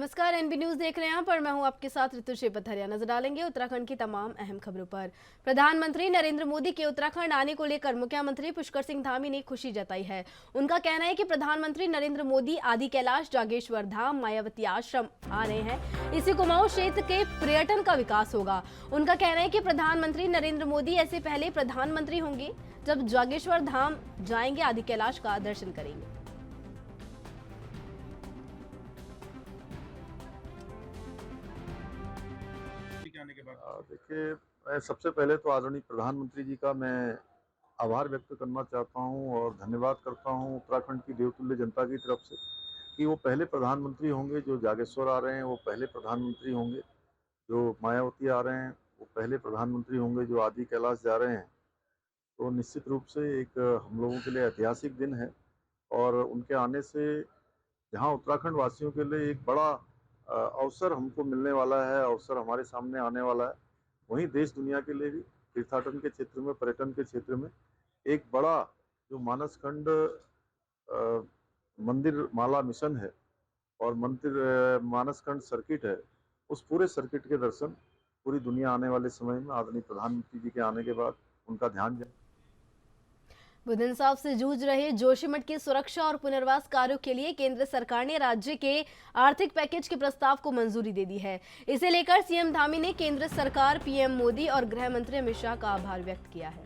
नमस्कार, NB news देख रहे हैं पर मैं हूं आपके साथ ऋतुश्री पथरिया। नजर डालेंगे उत्तराखंड की तमाम अहम खबरों पर। प्रधानमंत्री नरेंद्र मोदी के उत्तराखंड आने को लेकर मुख्यमंत्री पुष्कर सिंह धामी ने खुशी जताई है। उनका कहना है कि प्रधानमंत्री नरेंद्र मोदी आदि कैलाश, जागेश्वर धाम, मायावती आश्रम आ रहे हैं। इससे कुमाऊं क्षेत्र के पर्यटन का विकास होगा। उनका कहना है कि प्रधानमंत्री नरेंद्र मोदी ऐसे पहले प्रधानमंत्री होंगे जब जागेश्वर धाम जाएंगे, आदि कैलाश का दर्शन करेंगे। देखिए, मैं सबसे पहले तो आदरणीय प्रधानमंत्री जी का मैं आभार व्यक्त करना चाहता हूं और धन्यवाद करता हूं उत्तराखंड की देवतुल्य जनता की तरफ से कि वो पहले प्रधानमंत्री होंगे जो जागेश्वर आ रहे हैं, वो पहले प्रधानमंत्री होंगे जो मायावती आ रहे हैं, वो पहले प्रधानमंत्री होंगे जो आदि कैलाश जा रहे हैं। तो निश्चित रूप से एक हम लोगों के लिए ऐतिहासिक दिन है और उनके आने से जहां उत्तराखंड वासियों के लिए एक बड़ा अवसर हमको मिलने वाला है, अवसर हमारे सामने आने वाला है, वहीं देश दुनिया के लिए भी तीर्थाटन के क्षेत्र में, पर्यटन के क्षेत्र में एक बड़ा जो मानसखंड मंदिर माला मिशन है और मंदिर मानसखंड सर्किट है, उस पूरे सर्किट के दर्शन पूरी दुनिया आने वाले समय में आदरणीय प्रधानमंत्री जी के आने के बाद उनका ध्यान जाए। बुधन साहब से जूझ रहे जोशीमठ की सुरक्षा और पुनर्वास कार्यों के लिए केंद्र सरकार ने राज्य के आर्थिक पैकेज के प्रस्ताव को मंजूरी दे दी है। इसे लेकर सीएम धामी ने केंद्र सरकार, पीएम मोदी और गृह मंत्री अमित शाह का आभार व्यक्त किया है।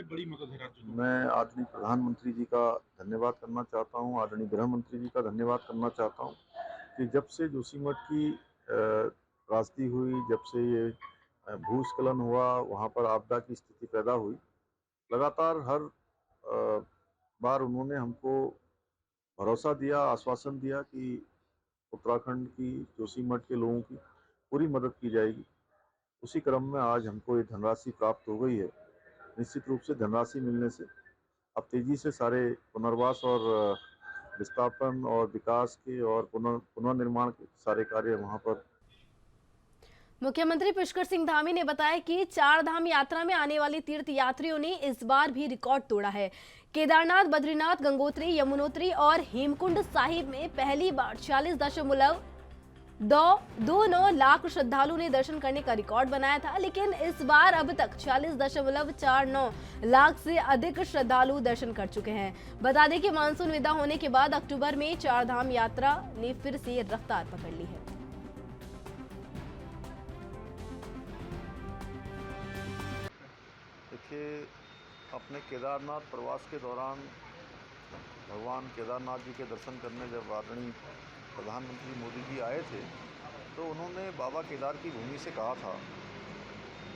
बड़ी मदद है राज्य में। मैं आदरणीय प्रधानमंत्री जी का धन्यवाद करना चाहता हूं, आदरणीय गृह मंत्री जी का धन्यवाद करना चाहता हूं कि जब से जोशीमठ की त्रासदी हुई, जब से ये भूस्खलन हुआ, वहाँ पर आपदा की स्थिति पैदा हुई, लगातार हर बार उन्होंने हमको भरोसा दिया, आश्वासन दिया कि उत्तराखंड की, जोशीमठ के लोगों की पूरी मदद की जाएगी। उसी क्रम में आज हमको ये धनराशि प्राप्त हो गई है। निश्चित रूप से धनराशि मिलने से अब तेजी से सारे पुनर्वास और विस्थापन और विकास के और पुनर्निर्माण के सारे कार्य वहाँ पर। मुख्यमंत्री पुष्कर सिंह धामी ने बताया कि चार धाम यात्रा में आने वाले तीर्थ यात्रियों ने इस बार भी रिकॉर्ड तोड़ा है। केदारनाथ, बद्रीनाथ, गंगोत्री, यमुनोत्री और हेमकुंड साहिब में पहली बार 40.29 लाख श्रद्धालु ने दर्शन करने का रिकॉर्ड बनाया था, लेकिन इस बार अब तक 40.49 लाख से अधिक श्रद्धालु दर्शन कर चुके हैं। बता दें कि मानसून विदा होने के बाद अक्टूबर में चार धाम यात्रा ने फिर से रफ्तार पकड़ ली है। देखिए, अपने केदारनाथ प्रवास के दौरान भगवान केदारनाथ जी के दर्शन करने जब आदरणीय प्रधानमंत्री मोदी जी आए थे तो उन्होंने बाबा केदार की भूमि से कहा था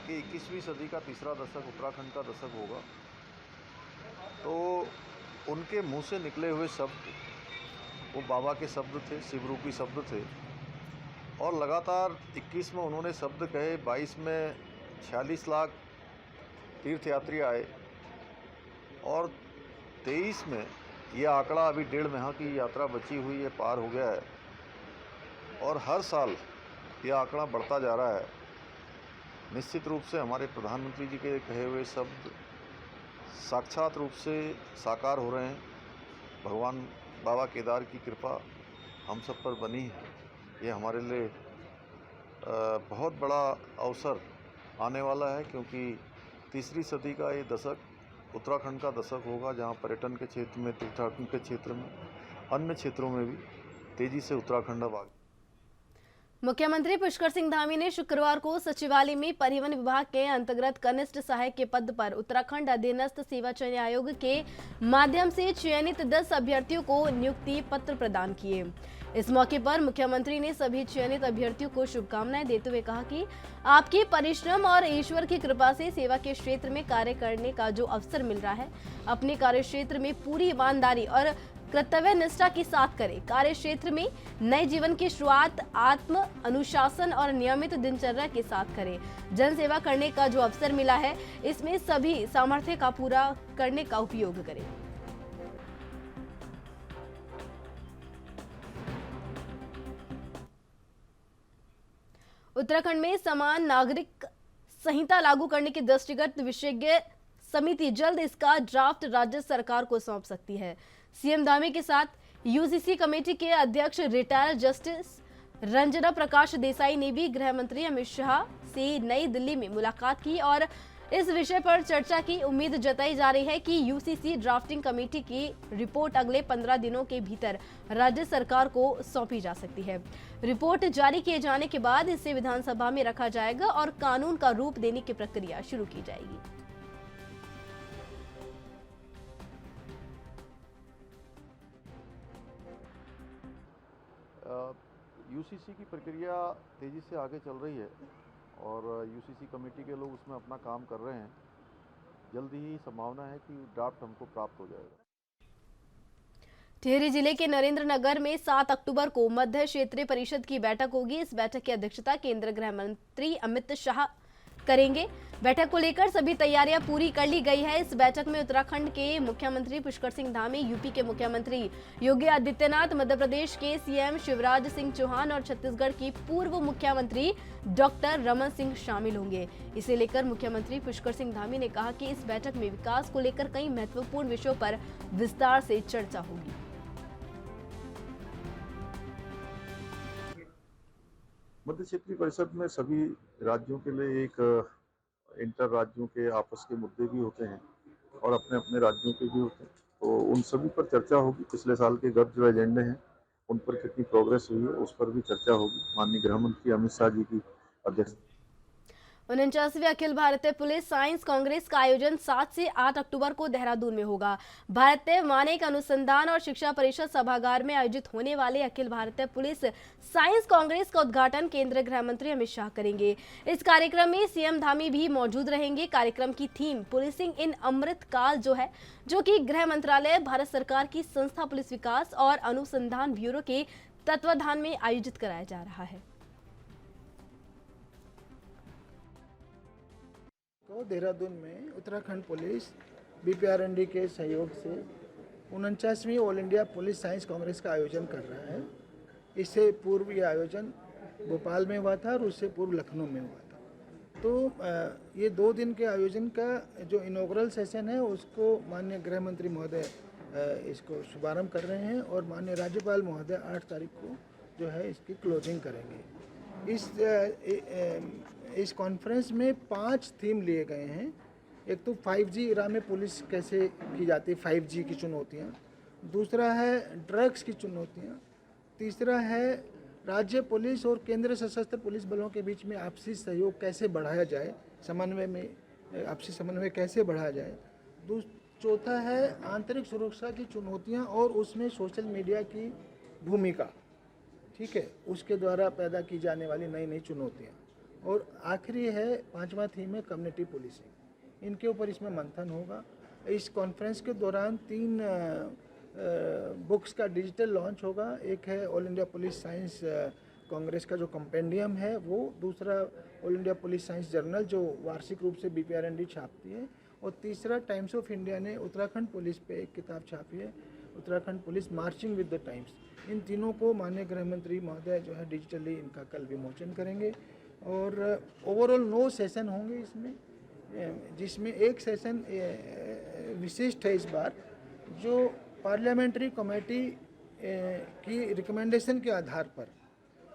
कि 21वीं सदी का तीसरा दशक उत्तराखंड का दशक होगा। तो उनके मुंह से निकले हुए शब्द वो बाबा के शब्द थे, शिवरूपी शब्द थे और लगातार 21 में उन्होंने शब्द कहे, 22 में 46 लाख तीर्थयात्री आए और 23 में ये आंकड़ा अभी 1.5 माह की यात्रा बची हुई है, पार हो गया है और हर साल ये आंकड़ा बढ़ता जा रहा है। निश्चित रूप से हमारे प्रधानमंत्री जी के कहे हुए शब्द साक्षात रूप से साकार हो रहे हैं। भगवान बाबा केदार की कृपा हम सब पर बनी है। ये हमारे लिए बहुत बड़ा अवसर आने वाला है क्योंकि तीसरी सदी का ये दशक उत्तराखंड का दशक होगा जहां पर्यटन के क्षेत्र में, तीर्थाटन के क्षेत्र में, अन्य क्षेत्रों में भी तेजी से उत्तराखंड अब आगे। मुख्यमंत्री पुष्कर सिंह धामी ने शुक्रवार को सचिवालय में परिवहन विभाग के अंतर्गत कनिष्ठ सहायक के पद पर उत्तराखंड अधीनस्थ सेवा चयन आयोग के माध्यम से चयनित 10 अभ्यर्थियों को नियुक्ति पत्र प्रदान किए। इस मौके पर मुख्यमंत्री ने सभी चयनित अभ्यर्थियों को शुभकामनाएं देते हुए कहा कि आपके परिश्रम और ईश्वर की कृपा से सेवा के क्षेत्र में कार्य करने का जो अवसर मिल रहा है, अपने कार्य क्षेत्र में पूरी ईमानदारी और कर्तव्य निष्ठा के साथ करें। कार्य क्षेत्र में नए जीवन की शुरुआत आत्म अनुशासन और नियमित दिनचर्या के साथ करें। जन सेवा करने का जो अवसर मिला है, इसमें सभी सामर्थ्य का पूरा करने का उपयोग करें। उत्तराखंड में समान नागरिक संहिता लागू करने के दृष्टिगत विशेषज्ञ समिति जल्द इसका ड्राफ्ट राज्य सरकार को सौंप सकती है। सीएम धामी के साथ यूसीसी कमेटी के अध्यक्ष रिटायर्ड जस्टिस रंजना प्रकाश देसाई ने भी गृह मंत्री अमित शाह से नई दिल्ली में मुलाकात की और इस विषय पर चर्चा की। उम्मीद जताई जा रही है कि यूसीसी ड्राफ्टिंग कमेटी की रिपोर्ट अगले 15 दिनों के भीतर राज्य सरकार को सौंपी जा सकती है। रिपोर्ट जारी किए जाने के बाद इसे विधानसभा में रखा जाएगा और कानून का रूप देने की प्रक्रिया शुरू की जाएगी। यूसीसी की प्रक्रिया तेज़ी से आगे चल रही है और यूसीसी कमेटी के लोग उसमें अपना काम कर रहे हैं। जल्दी ही संभावना है कि ड्राफ्ट हमको प्राप्त हो जाएगा। टिहरी जिले के नरेंद्र नगर में 7 अक्टूबर को मध्य क्षेत्रीय परिषद की बैठक होगी। इस बैठक की अध्यक्षता केंद्रीय गृह मंत्री अमित शाह करेंगे। बैठक को लेकर सभी तैयारियां पूरी कर ली गई है। इस बैठक में उत्तराखंड के मुख्यमंत्री पुष्कर सिंह धामी, यूपी के मुख्यमंत्री योगी आदित्यनाथ, मध्य प्रदेश के सीएम शिवराज सिंह चौहान और छत्तीसगढ़ की पूर्व मुख्यमंत्री डॉक्टर रमन सिंह शामिल होंगे। इसे लेकर मुख्यमंत्री पुष्कर सिंह धामी ने कहा कि इस बैठक में विकास को लेकर कई महत्वपूर्ण विषयों पर विस्तार से चर्चा होगी। मध्य क्षेत्रीय परिषद में सभी राज्यों के लिए एक इंटर राज्यों के आपस के मुद्दे भी होते हैं और अपने अपने राज्यों के भी होते हैं, तो उन सभी पर चर्चा होगी। पिछले साल के गत जो एजेंडे हैं उन पर कितनी प्रोग्रेस हुई है उस पर भी चर्चा होगी। माननीय गृह मंत्री अमित शाह जी की अध्यक्षता 49वीं Akhil Bharatiya police science congress का आयोजन 7 से 8 अक्टूबर को देहरादून में होगा। भारतीय मानक अनुसंधान और शिक्षा परिषद सभागार में आयोजित होने वाले Akhil Bharatiya police science congress का उद्घाटन केंद्रीय गृह मंत्री अमित शाह करेंगे। इस कार्यक्रम में सीएम धामी भी मौजूद रहेंगे। कार्यक्रम की थीम पुलिसिंग इन अमृत काल जो कि गृह मंत्रालय, भारत सरकार की संस्था पुलिस विकास और अनुसंधान ब्यूरो के तत्वाधान में आयोजित कराया जा रहा है। तो देहरादून में उत्तराखंड पुलिस बीपीआरएनडी के सहयोग से 49वीं all India police science congress का आयोजन कर रहा है। इससे पूर्व ये आयोजन भोपाल में हुआ था और उससे पूर्व लखनऊ में हुआ था। तो ये 2 दिन के आयोजन का जो इनॉग्रल सेशन है उसको माननीय गृह मंत्री महोदय इसको शुभारंभ कर रहे हैं और माननीय राज्यपाल महोदय 8 तारीख को जो है इसकी क्लोजिंग करेंगे। इस कॉन्फ्रेंस में 5 थीम लिए गए हैं। एक तो 5G इरा में पुलिस कैसे की जाती है, 5G की चुनौतियाँ। दूसरा है ड्रग्स की चुनौतियाँ। तीसरा है राज्य पुलिस और केंद्रीय सशस्त्र पुलिस बलों के बीच में आपसी सहयोग कैसे बढ़ाया जाए, समन्वय में आपसी समन्वय कैसे बढ़ाया जाए। चौथा है आंतरिक सुरक्षा की चुनौतियाँ और उसमें सोशल मीडिया की भूमिका, ठीक है, उसके द्वारा पैदा की जाने वाली नई नई चुनौतियाँ। और आखिरी है 5वां थीम है कम्युनिटी पुलिसिंग। इनके ऊपर इसमें मंथन होगा। इस कॉन्फ्रेंस के दौरान 3 बुक्स का डिजिटल लॉन्च होगा। एक है all India police science congress का जो कंपेंडियम है वो, दूसरा all India police science journal जो वार्षिक रूप से बीपीआरएनडी छापती है, और तीसरा टाइम्स ऑफ इंडिया ने उत्तराखंड पुलिस पे एक किताब छापी है, Uttarakhand police marching with the times. इन तीनों को माननीय गृह मंत्री महोदय जो है डिजिटली इनका कल विमोचन करेंगे। और ओवरऑल 9 सेशन होंगे इसमें, जिसमें एक सेशन विशिष्ट है इस बार, जो पार्लियामेंट्री कमेटी की रिकमेंडेशन के आधार पर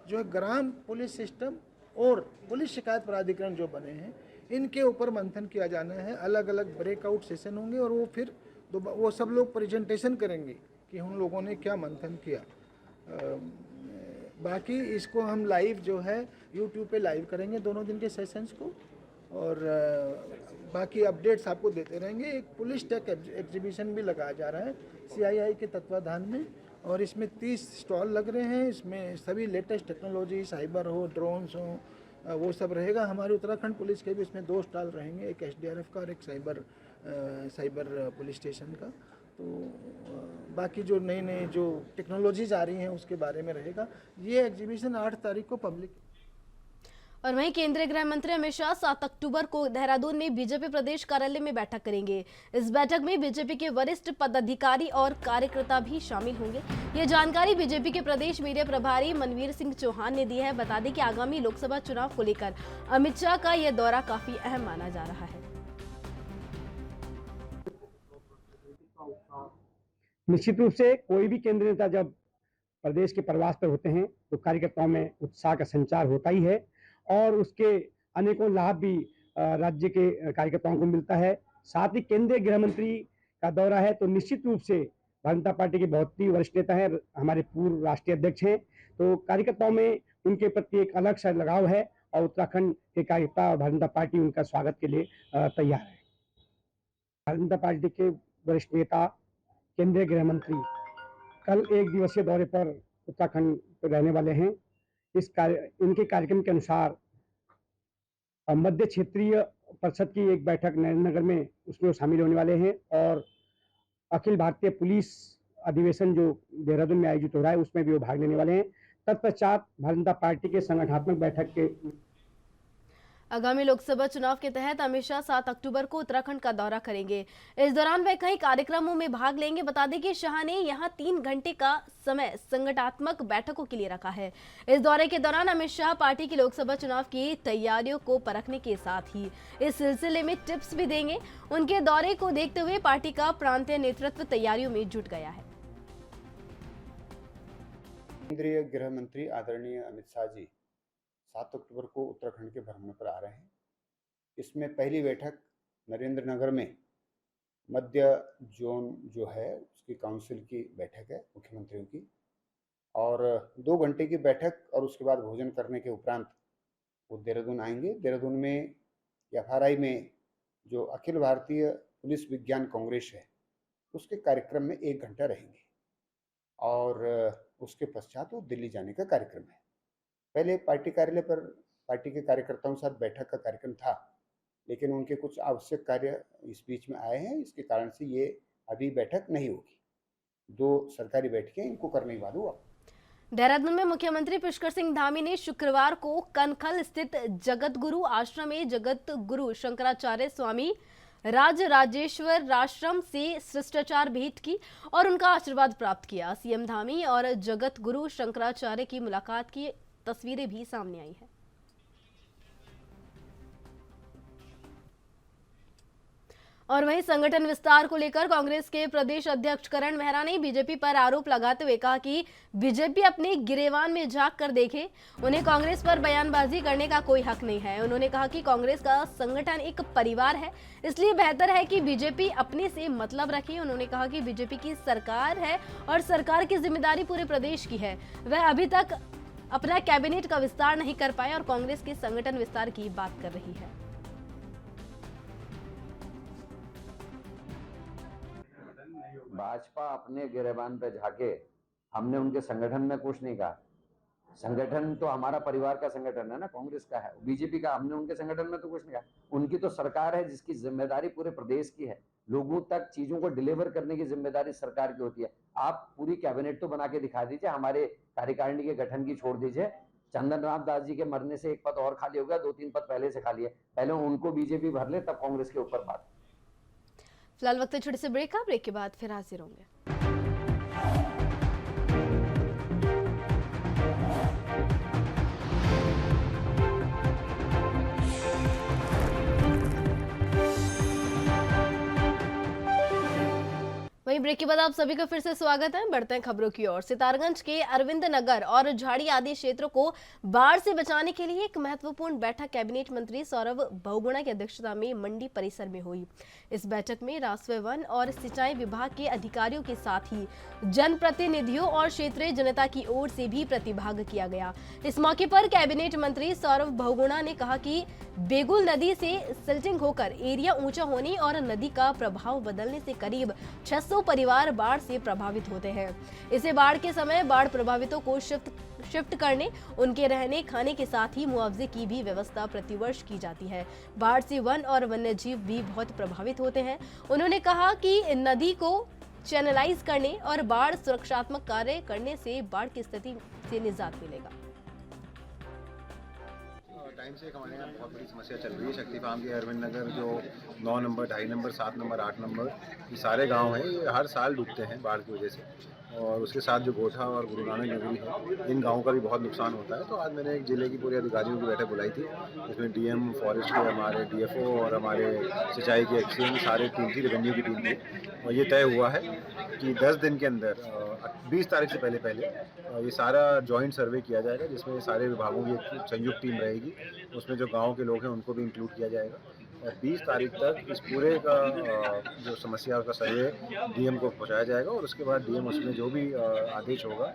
जो ग्राम पुलिस सिस्टम और पुलिस शिकायत प्राधिकरण जो बने हैं इनके ऊपर मंथन किया जाना है। अलग अलग ब्रेकआउट सेशन होंगे और वो फिर वो सब लोग प्रेजेंटेशन करेंगे कि हम लोगों ने क्या मंथन किया। बाकी इसको हम लाइव जो है यूट्यूब पे लाइव करेंगे दोनों दिन के सेशंस को, और बाकी अपडेट्स आपको देते रहेंगे। एक पुलिस टेक एग्जीबिशन भी लगाया जा रहा है CII के तत्वाधान में, और इसमें 30 स्टॉल लग रहे हैं। इसमें सभी लेटेस्ट टेक्नोलॉजी, साइबर हो, ड्रोन्स हो, वो सब रहेगा। हमारे उत्तराखंड पुलिस के भी इसमें 2 स्टॉल रहेंगे, एक SDRF का और एक साइबर पुलिस स्टेशन का। तो बाकी जो नई नई जो टेक्नोलॉजीज आ रही हैं उसके बारे में रहेगा। ये एग्जीबिशन 8 तारीख को पब्लिक। और वहीं केंद्रीय गृह मंत्री अमित शाह 7 अक्टूबर को देहरादून में बीजेपी प्रदेश कार्यालय में बैठक करेंगे। इस बैठक में बीजेपी के वरिष्ठ पदाधिकारी और कार्यकर्ता भी शामिल होंगे। ये जानकारी बीजेपी के प्रदेश मीडिया प्रभारी मनवीर सिंह चौहान ने दी है। बता दें कि आगामी लोकसभा चुनाव को लेकर अमित शाह का यह दौरा काफी अहम माना जा रहा है। निश्चित रूप से कोई भी केंद्रीय नेता जब प्रदेश के प्रवास पर होते हैं तो कार्यकर्ताओं में उत्साह का संचार होता ही है और उसके अनेकों लाभ भी राज्य के कार्यकर्ताओं को मिलता है। साथ ही केंद्रीय गृह मंत्री का दौरा है तो निश्चित रूप से भारतीय जनता पार्टी के बहुत ही वरिष्ठ नेता हैं, हमारे पूर्व राष्ट्रीय अध्यक्ष हैं, तो कार्यकर्ताओं में उनके प्रति एक अलग सा लगाव है और उत्तराखंड के कार्यकर्ता और भारतीय जनता पार्टी उनका स्वागत के लिए तैयार है। भारतीय जनता पार्टी के वरिष्ठ नेता केंद्रीय गृह मंत्री कल एक दिवसीय दौरे पर उत्तराखंड पर रहने वाले हैं। इनके कार्यक्रम के अनुसार मध्य क्षेत्रीय परिषद की एक बैठक नरेंद्रनगर में उसमें शामिल होने वाले हैं और अखिल भारतीय पुलिस अधिवेशन जो देहरादून में आयोजित हो रहा है उसमें भी वो भाग लेने वाले हैं। तत्पश्चात भारतीय जनता पार्टी के संगठनात्मक बैठक के आगामी लोकसभा चुनाव के तहत अमित शाह 7 अक्टूबर को उत्तराखंड का दौरा करेंगे। इस दौरान वे कई कार्यक्रमों में भाग लेंगे। बता दें कि शाह ने यहां 3 घंटे का समय संगठनात्मक बैठकों के लिए रखा है। इस दौरे के दौरान अमित शाह पार्टी की लोकसभा चुनाव की तैयारियों को परखने के साथ ही इस सिलसिले में टिप्स भी देंगे। उनके दौरे को देखते हुए पार्टी का प्रांतीय नेतृत्व तैयारियों में जुट गया है। केंद्रीय गृह मंत्री आदरणीय अमित शाह जी 7 अक्टूबर को उत्तराखंड के भ्रमण पर आ रहे हैं। इसमें पहली बैठक नरेंद्रनगर में मध्य जोन जो है उसकी काउंसिल की बैठक है मुख्यमंत्रियों की, और 2 घंटे की बैठक और उसके बाद भोजन करने के उपरांत वो देहरादून आएंगे। देहरादून में FRI में जो अखिल भारतीय पुलिस विज्ञान कांग्रेस है उसके कार्यक्रम में 1 घंटा रहेंगे और उसके पश्चात वो दिल्ली जाने का कार्यक्रम है। पहले पार्टी कार्यालय पर पार्टी के कार्यकर्ताओं के साथ बैठक का कार्यक्रम था, लेकिन उनके कुछ आवश्यक कार्य इस बीच में आए हैं, इसके कारण से ये अभी बैठक नहीं होगी। 2 सरकारी बैठकें इनको करने के बाद हुआ। देहरादून में मुख्यमंत्री पुष्कर सिंह धामी ने शुक्रवार को कनखल स्थित जगत गुरु आश्रम में जगत गुरु शंकराचार्य स्वामी राजराजेश्वर आश्रम से शिष्टाचार भेंट की और उनका आशीर्वाद प्राप्त किया। सीएम धामी और जगत गुरु शंकराचार्य की मुलाकात की तस्वीरें भी सामने आई हैं। और वहीं संगठन विस्तार को लेकर कांग्रेस के प्रदेश अध्यक्ष करण मेहरा ने बीजेपी पर आरोप लगाते हुए कहा कि बीजेपी अपने गिरेबान में झांक कर देखे, उन्हें कांग्रेस पर बयानबाजी करने का कोई हक नहीं है। उन्होंने कहा कि कांग्रेस का संगठन एक परिवार है, इसलिए बेहतर है कि बीजेपी अपने से मतलब रखे। उन्होंने कहा कि बीजेपी की सरकार है और सरकार की जिम्मेदारी पूरे प्रदेश की है। वह अभी तक अपना कैबिनेट का विस्तार नहीं कर पाए और कांग्रेस के संगठन विस्तार की बात कर रही है। भाजपा अपने गिरेबान पे झाके, हमने उनके संगठन में कुछ नहीं कहा। संगठन तो हमारा परिवार का संगठन है ना, कांग्रेस का है, बीजेपी का। हमने उनके संगठन में तो कुछ नहीं कहा। उनकी तो सरकार है जिसकी जिम्मेदारी पूरे प्रदेश की है। लोगों तक चीजों को डिलीवर करने की जिम्मेदारी सरकार की होती है। आप पूरी कैबिनेट तो बना के दिखा दीजिए, हमारे कार्यकारिणी के गठन की छोड़ दीजिए। चंदन राम दास जी के मरने से 1 पद और खाली हो गया, 2-3 पद पहले से खाली है। पहले उनको बीजेपी भर ले, तब कांग्रेस के ऊपर बात। फिलहाल वक्त छोटे से ब्रेक का, ब्रेक के बाद फिर हाजिर होंगे। वहीं ब्रेक के बाद आप सभी का फिर से स्वागत है। बढ़ते हैं खबरों की ओर। सितारगंज के अरविंद नगर और झाड़ी आदि क्षेत्रों को बाढ़ से बचाने के लिए एक महत्वपूर्ण बैठक कैबिनेट मंत्री सौरभ बहुगुणा की अध्यक्षता में मंडी परिसर में हुई। इस बैठक में राजस्व, वन और सिंचाई विभाग के अधिकारियों के साथ ही जनप्रतिनिधियों और क्षेत्रीय जनता की ओर से भी प्रतिभाग किया गया। इस मौके पर कैबिनेट मंत्री सौरभ बहुगुणा ने कहा कि बेगुल नदी से सिल्टिंग होकर एरिया ऊंचा होने और नदी का प्रभाव बदलने से करीब 600 परिवार बाढ़ से प्रभावित होते हैं। इसे बाढ़ के समय बाढ़ प्रभावितों को शिफ्ट करने, उनके रहने खाने के साथ ही मुआवजे की भी व्यवस्था प्रतिवर्ष की जाती है। बाढ़ से वन और वन्य जीव भी बहुत प्रभावित होते हैं। उन्होंने कहा कि नदी को चैनलाइज करने और बाढ़ सुरक्षात्मक कार्य करने से बाढ़ की स्थिति से निजात मिलेगा। टाइम से हमारे यहाँ बहुत बड़ी समस्या चल रही है। शक्ति फार्म के अरविंद नगर जो 9 नंबर, 2.5 नंबर, 7 नंबर, 8 नंबर, ये सारे गांव हैं, ये हर साल डूबते हैं बाढ़ की वजह से। और उसके साथ जो गोठा और गुरु नानक नगरी है, इन गाँवों का भी बहुत नुकसान होता है। तो आज मैंने एक जिले की पूरे अधिकारियों की बैठक बुलाई थी, इसमें DM, फॉरेस्ट के हमारे DFO और हमारे सिंचाई के XCM सारे टीम थी, रेवेन्यू की टीम थी। और ये तय हुआ है कि 10 दिन के अंदर 20 तारीख से पहले ये सारा जॉइंट सर्वे किया जाएगा, जिसमें सारे विभागों की एक संयुक्त टीम रहेगी। उसमें जो गांव के लोग हैं उनको भी इंक्लूड किया जाएगा और 20 तारीख तक इस पूरे का जो समस्या है उसका सर्वे डीएम को पहुंचाया जाएगा और उसके बाद डीएम उसमें जो भी आदेश होगा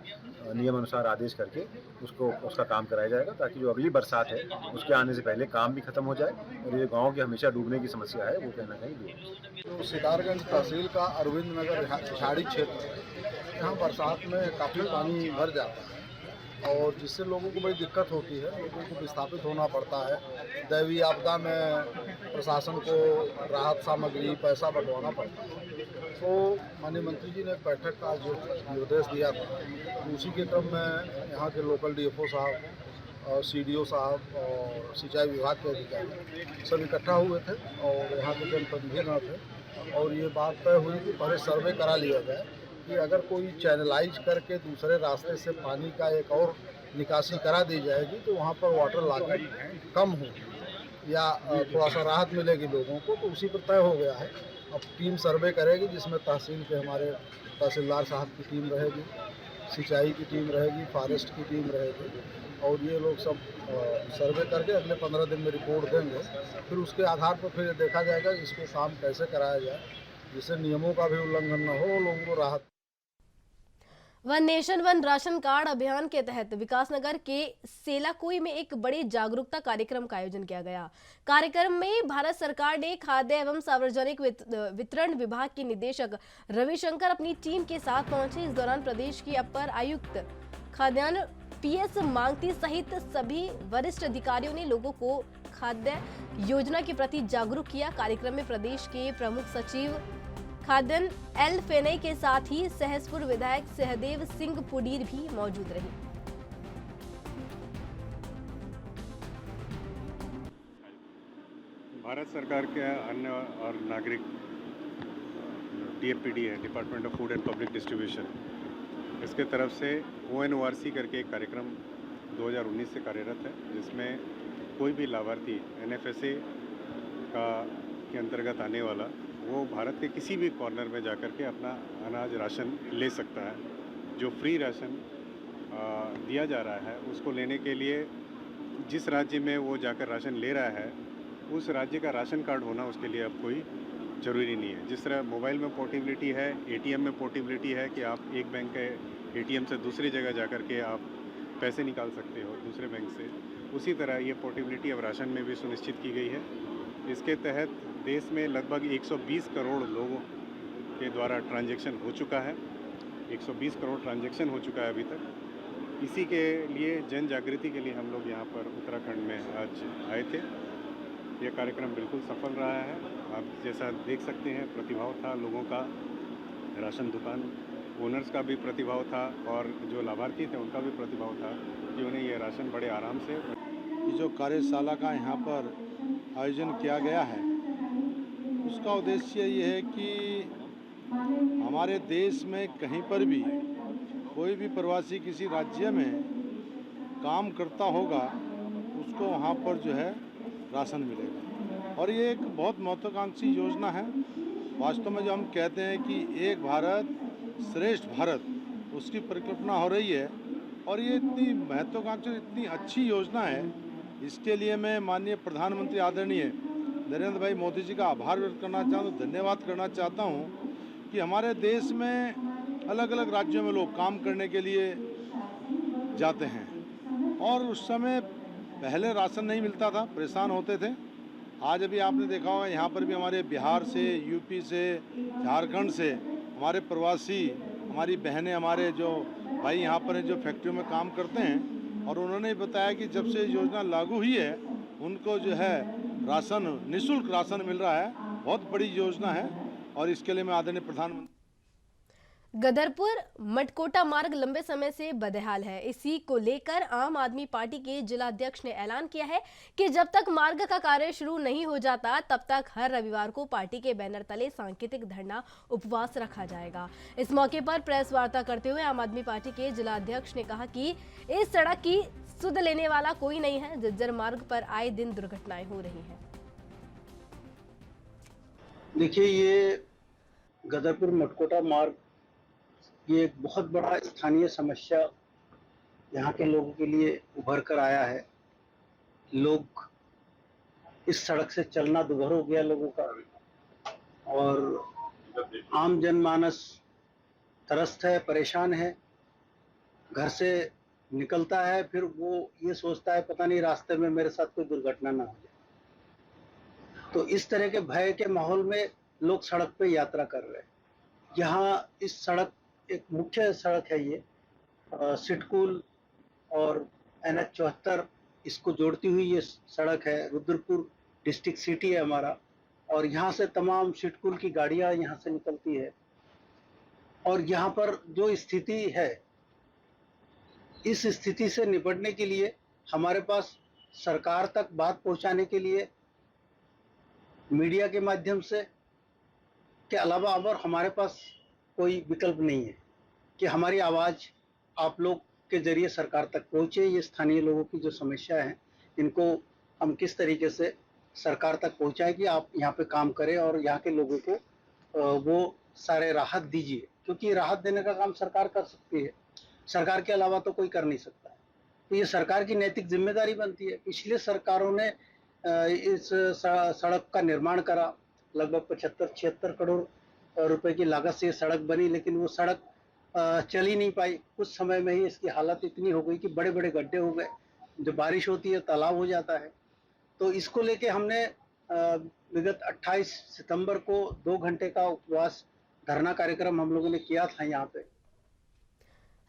नियम अनुसार आदेश करके उसका काम कराया जाएगा, ताकि जो अगली बरसात है उसके आने से पहले काम भी खत्म हो जाए और ये गाँव की हमेशा डूबने की समस्या है वो कहीं ना कहीं दूर हो जाए। जो सितारगंज तहसील का अरविंद नगर झाड़ी क्षेत्र है, यहाँ बरसात में काफ़ी पानी भर जाता है और जिससे लोगों को बड़ी दिक्कत होती है, लोगों को विस्थापित होना पड़ता है। दैवीय आपदा में प्रशासन को राहत सामग्री पैसा बंटवाना पड़ता है। तो माननीय मंत्री जी ने एक बैठक का जो निर्देश दिया था, उसी के क्रम में यहाँ के लोकल डीएफओ साहब और सीडीओ साहब और सिंचाई विभाग के अधिकारी सब इकट्ठा हुए थे और यहाँ के जनप्रतिनिधि थे और ये बात तय हुई कि पहले सर्वे करा लिया जाए कि अगर कोई चैनलाइज करके दूसरे रास्ते से पानी का एक और निकासी करा दी जाएगी तो वहाँ पर वाटर लागत कम हो या थोड़ा सा राहत मिलेगी लोगों को, तो उसी पर तय हो गया है। अब टीम सर्वे करेगी जिसमें तहसील के हमारे तहसीलदार साहब की टीम रहेगी, सिंचाई की टीम रहेगी, फॉरेस्ट की टीम रहेगी और ये लोग सब सर्वे करके अगले 15 दिन में रिपोर्ट देंगे। फिर उसके आधार पर फिर देखा जाएगा कि इसको काम कैसे कराया जाए जिससे नियमों का भी उल्लंघन न हो, लोगों को राहत। One nation one ration card अभियान के तहत विकासनगर के सेलाकुई में एक बड़ी जागरूकता कार्यक्रम का आयोजन किया गया। कार्यक्रम में भारत सरकार ने खाद्य एवं सार्वजनिक वितरण विभाग के निदेशक रविशंकर अपनी टीम के साथ पहुंचे। इस दौरान प्रदेश की अपर आयुक्त खाद्यान्न पीएस मांगती सहित सभी वरिष्ठ अधिकारियों ने लोगों को खाद्य योजना के प्रति जागरूक किया। कार्यक्रम में प्रदेश के प्रमुख सचिव खाद्यान्न एल फेनई के साथ ही सहसपुर विधायक सहदेव सिंह पुडीर भी मौजूद रहे। भारत सरकार के अन्न और नागरिक डीएफपीडी है, department of food and public distribution, इसके तरफ से ONORC करके एक कार्यक्रम 2019 से कार्यरत है, जिसमें कोई भी लाभार्थी NFSA के अंतर्गत आने वाला वो भारत के किसी भी कॉर्नर में जाकर के अपना अनाज राशन ले सकता है। जो फ्री राशन दिया जा रहा है उसको लेने के लिए जिस राज्य में वो जाकर राशन ले रहा है उस राज्य का राशन कार्ड होना उसके लिए अब कोई ज़रूरी नहीं है। जिस तरह मोबाइल में पोर्टेबिलिटी है, ATM में पोर्टेबिलिटी है कि आप एक बैंक के ATM से दूसरी जगह जाकर के आप पैसे निकाल सकते हो दूसरे बैंक से, उसी तरह ये पोर्टेबिलिटी अब राशन में भी सुनिश्चित की गई है। इसके तहत देश में लगभग 120 करोड़ लोगों के द्वारा ट्रांजैक्शन हो चुका है। 120 करोड़ ट्रांजैक्शन हो चुका है अभी तक। इसी के लिए जन जागृति के लिए हम लोग यहाँ पर उत्तराखंड में आज आए थे। ये कार्यक्रम बिल्कुल सफल रहा है। आप जैसा देख सकते हैं प्रतिभाव था लोगों का, राशन दुकान ओनर्स का भी प्रतिभाव था और जो लाभार्थी थे उनका भी प्रतिभाव था कि उन्हें ये राशन बड़े आराम से। ये जो कार्यशाला का यहाँ पर आयोजन किया गया है उसका उद्देश्य ये है कि हमारे देश में कहीं पर भी कोई भी प्रवासी किसी राज्य में काम करता होगा उसको वहाँ पर जो है राशन मिलेगा और ये एक बहुत महत्वाकांक्षी योजना है। वास्तव में जो हम कहते हैं कि एक भारत श्रेष्ठ भारत, उसकी परिकल्पना हो रही है और ये इतनी महत्वाकांक्षी इतनी अच्छी योजना है। इसके लिए मैं माननीय प्रधानमंत्री आदरणीय नरेंद्र भाई मोदी जी का आभार व्यक्त करना चाहता हूँ, धन्यवाद करना चाहता हूँ कि हमारे देश में अलग अलग राज्यों में लोग काम करने के लिए जाते हैं और उस समय पहले राशन नहीं मिलता था, परेशान होते थे। आज अभी आपने देखा होगा यहाँ पर भी हमारे बिहार से, यूपी से, झारखंड से हमारे प्रवासी, हमारी बहनें, हमारे जो भाई यहाँ पर जो फैक्ट्रियों में काम करते हैं और उन्होंने बताया कि जब से योजना लागू हुई है उनको जो है राशन, निःशुल्क राशन मिल रहा है। बहुत बड़ी योजना है और इसके लिए मैं आदरणीय प्रधानमंत्री। गदरपुर मटकोटा मार्ग लंबे समय से बदहाल है। इसी को लेकर आम आदमी पार्टी के जिला अध्यक्ष ने ऐलान किया है कि जब तक मार्ग का कार्य शुरू नहीं हो जाता तब तक हर रविवार को पार्टी के बैनर तले सांकेतिक धरना उपवास रखा जाएगा। इस मौके पर प्रेस वार्ता करते हुए आम आदमी पार्टी के जिला अध्यक्ष ने कहा कि इस सड़क की सुध लेने वाला कोई नहीं है। झज्जर मार्ग पर आए दिन दुर्घटनाएं हो रही हैं। देखिए, ये गदरपुर मटकोटा मार्ग ये एक बहुत बड़ा स्थानीय समस्या यहाँ के लोगों के लिए उभर कर आया है। लोग इस सड़क से चलना दुभर हो गया लोगों का, और आम जनमानस त्रस्त है, परेशान है। घर से निकलता है, फिर वो ये सोचता है पता नहीं रास्ते में मेरे साथ कोई दुर्घटना ना हो जाए। तो इस तरह के भय के माहौल में लोग सड़क पे यात्रा कर रहे हैं। यहाँ इस सड़क एक मुख्य सड़क है, ये सिटकुल और NH 74 इसको जोड़ती हुई ये सड़क है। रुद्रपुर डिस्ट्रिक्ट सिटी है हमारा, और यहाँ से तमाम सिटकुल की गाड़ियाँ यहाँ से निकलती है। और यहाँ पर जो स्थिति है, इस स्थिति से निपटने के लिए हमारे पास सरकार तक बात पहुँचाने के लिए मीडिया के माध्यम से के अलावा और हमारे पास कोई विकल्प नहीं है कि हमारी आवाज़ आप लोग के जरिए सरकार तक पहुँचे। ये स्थानीय लोगों की जो समस्या है, इनको हम किस तरीके से सरकार तक पहुँचाएं कि आप यहाँ पे काम करें और यहाँ के लोगों को वो सारे राहत दीजिए, क्योंकि राहत देने का काम सरकार कर सकती है, सरकार के अलावा तो कोई कर नहीं सकता है। तो ये सरकार की नैतिक जिम्मेदारी बनती है। पिछले सरकारों ने इस सड़क का निर्माण करा, लगभग 75-76 करोड़ रुपए की लागत से ये सड़क बनी, लेकिन वो सड़क चल ही नहीं पाई। कुछ समय में ही इसकी हालत इतनी हो गई कि बड़े बड़े गड्ढे हो गए, जो बारिश होती है तालाब हो जाता है। तो इसको लेके हमने विगत 28 सितंबर को 2 घंटे का उपवास धरना कार्यक्रम हम लोगों ने किया था यहाँ पे।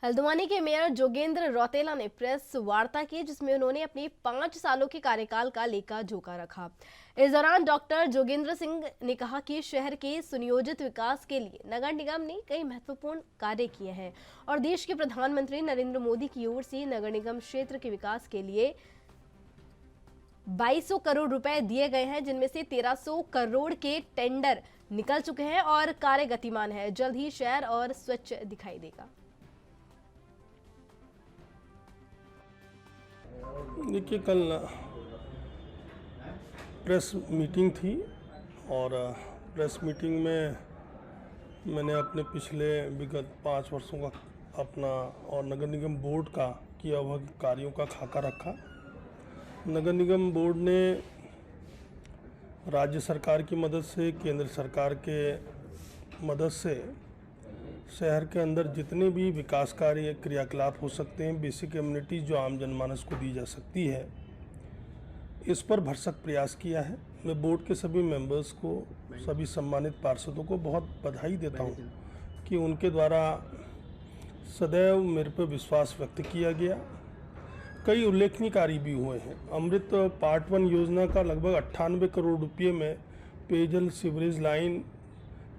हल्द्वानी के मेयर जोगेंद्र रौतेला ने प्रेस वार्ता की, जिसमें उन्होंने अपनी 5 सालों के कार्यकाल का लेखा जोखा रखा। इस दौरान डॉक्टर जोगेंद्र सिंह ने कहा कि शहर के सुनियोजित विकास के लिए नगर निगम ने कई महत्वपूर्ण कार्य किए हैं और देश के प्रधानमंत्री नरेंद्र मोदी की ओर से नगर निगम क्षेत्र के विकास के लिए 2200 करोड़ रुपए दिए गए हैं, जिनमें से 1300 करोड़ के टेंडर निकल चुके हैं और कार्य गतिमान है। जल्द ही शहर और स्वच्छ दिखाई देगा। देखिए, कल प्रेस मीटिंग थी और प्रेस मीटिंग में मैंने अपने पिछले विगत 5 वर्षों का अपना और नगर निगम बोर्ड का किया हुआ कार्यों का खाका रखा। नगर निगम बोर्ड ने राज्य सरकार की मदद से, केंद्र सरकार के मदद से शहर के अंदर जितने भी विकास कार्य क्रियाकलाप हो सकते हैं, बेसिक एम्यूनिटीज़ जो आम जनमानस को दी जा सकती है, इस पर भरसक प्रयास किया है। मैं बोर्ड के सभी मेंबर्स को, सभी सम्मानित पार्षदों को बहुत बधाई देता हूं कि उनके द्वारा सदैव मेरे पर विश्वास व्यक्त किया गया। कई उल्लेखनीय कार्य भी हुए हैं। अमृत पार्ट 1 योजना का लगभग 98 करोड़ रुपये में पेयजल सीवरेज लाइन,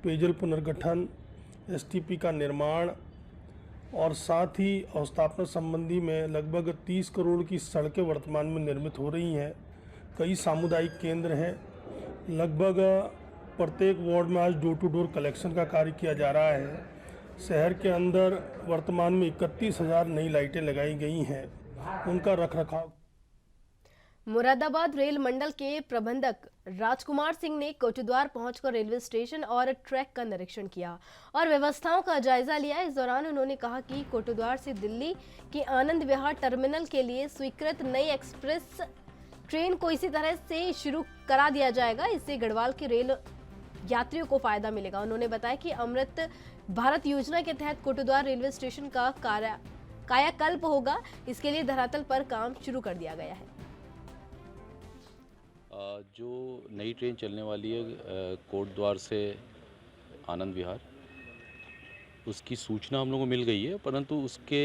पेयजल पुनर्गठन, STP का निर्माण और साथ ही अवस्थापना संबंधी में लगभग 30 करोड़ की सड़कें वर्तमान में निर्मित हो रही हैं। कई सामुदायिक केंद्र हैं। लगभग प्रत्येक वार्ड में आज डोर टू डोर कलेक्शन का कार्य किया जा रहा है। शहर के अंदर वर्तमान में 31,000 नई लाइटें लगाई गई हैं, उनका रखरखाव। मुरादाबाद रेल मंडल के प्रबंधक राजकुमार सिंह ने कोटद्वार पहुंचकर रेलवे स्टेशन और ट्रैक का निरीक्षण किया और व्यवस्थाओं का जायजा लिया। इस दौरान उन्होंने कहा कि कोटद्वार से दिल्ली के आनंद विहार टर्मिनल के लिए स्वीकृत नई एक्सप्रेस ट्रेन को इसी तरह से शुरू करा दिया जाएगा। इससे गढ़वाल के रेल यात्रियों को फायदा मिलेगा। उन्होंने बताया कि अमृत भारत योजना के तहत कोटद्वार रेलवे स्टेशन का कायाकल्प होगा। इसके लिए धरातल पर काम शुरू कर दिया गया है। जो नई ट्रेन चलने वाली है कोटद्वार से आनंद विहार, उसकी सूचना हम लोगों को मिल गई है, परंतु उसके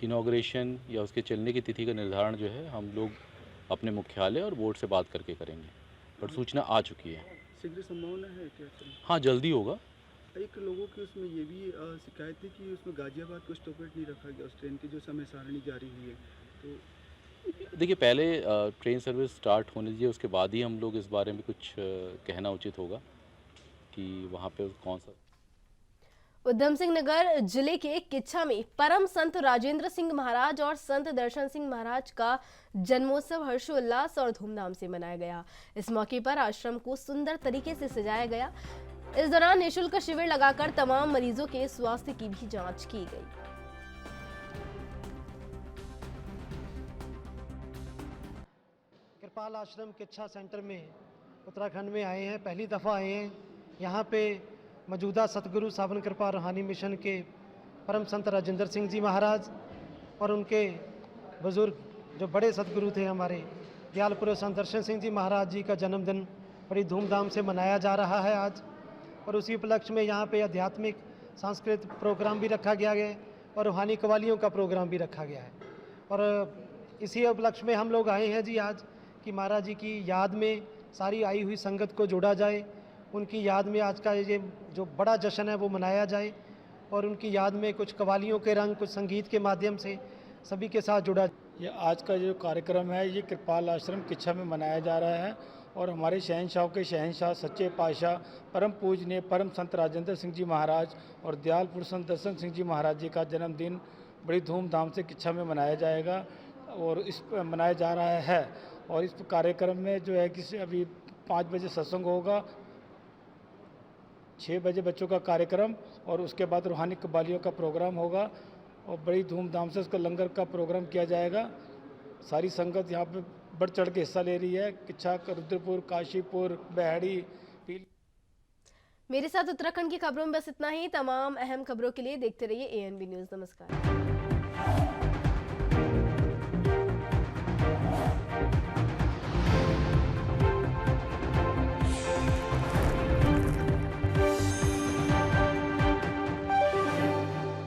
इनॉग्रेशन या उसके चलने की तिथि का निर्धारण जो है हम लोग अपने मुख्यालय और बोर्ड से बात करके करेंगे, पर सूचना आ चुकी है। शीघ्र संभावना है क्या? हाँ, जल्दी होगा। एक लोगों की उसमें ये भी शिकायत थी कि उसमें गाजियाबाद को स्टॉपेज नहीं रखा गया उस ट्रेन की जो समय सारणी जारी हुई है। तो देखिए, पहले ट्रेन सर्विस स्टार्ट होने दीजिए, उसके बाद ही हम लोग इस बारे में कुछ कहना उचित होगा कि वहाँ पे कौन सा। उधम सिंह नगर जिले के किच्छा में परम संत राजेंद्र सिंह महाराज और संत दर्शन सिंह महाराज का जन्मोत्सव हर्षोल्लास और धूमधाम से मनाया गया। इस मौके पर आश्रम को सुंदर तरीके से सजाया गया। इस दौरान निःशुल्क शिविर लगाकर तमाम मरीजों के स्वास्थ्य की भी जांच की गई। कृपाल आश्रम किच्छा सेंटर में उत्तराखंड में आए हैं, पहली दफ़ा आए हैं। यहाँ पे मौजूदा सतगुरु सावन कृपा रूहानी मिशन के परम संत राजेंद्र सिंह जी महाराज और उनके बुजुर्ग जो बड़े सतगुरु थे हमारे दयालपुर संत दर्शन सिंह जी महाराज जी का जन्मदिन बड़ी धूमधाम से मनाया जा रहा है आज। और उसी उपलक्ष्य में यहाँ पे आध्यात्मिक सांस्कृतिक प्रोग्राम भी रखा गया है और रूहानी कवालियों का प्रोग्राम भी रखा गया है। और इसी उपलक्ष्य में हम लोग आए हैं जी आज कि महाराज जी की याद में सारी आई हुई संगत को जोड़ा जाए, उनकी याद में आज का ये जो बड़ा जश्न है वो मनाया जाए और उनकी याद में कुछ कवालियों के रंग, कुछ संगीत के माध्यम से सभी के साथ जुड़ा। ये आज का जो कार्यक्रम है ये कृपाल आश्रम किच्छा में मनाया जा रहा है और हमारे शहंशाहों के शहंशाह सच्चे पातशाह परम पूजनीय परम संत राजेंद्र सिंह जी महाराज और दयालपुर संत दर्शन सिंह जी महाराज जी का जन्मदिन बड़ी धूमधाम से किच्छा में मनाया जाएगा और इस मनाया जा रहा है। और इस कार्यक्रम में जो है कि अभी 5 बजे सत्संग होगा, 6 बजे बच्चों का कार्यक्रम और उसके बाद रूहानी कवालियों का प्रोग्राम होगा और बड़ी धूमधाम से उसका लंगर का प्रोग्राम किया जाएगा। सारी संगत यहाँ पे बढ़ चढ़ के हिस्सा ले रही है। किच्छा, रुद्रपुर, काशीपुर, बेहड़ी, मेरे साथ उत्तराखंड की खबरों में बस इतना ही। तमाम अहम खबरों के लिए देखते रहिए ANB न्यूज़। नमस्कार।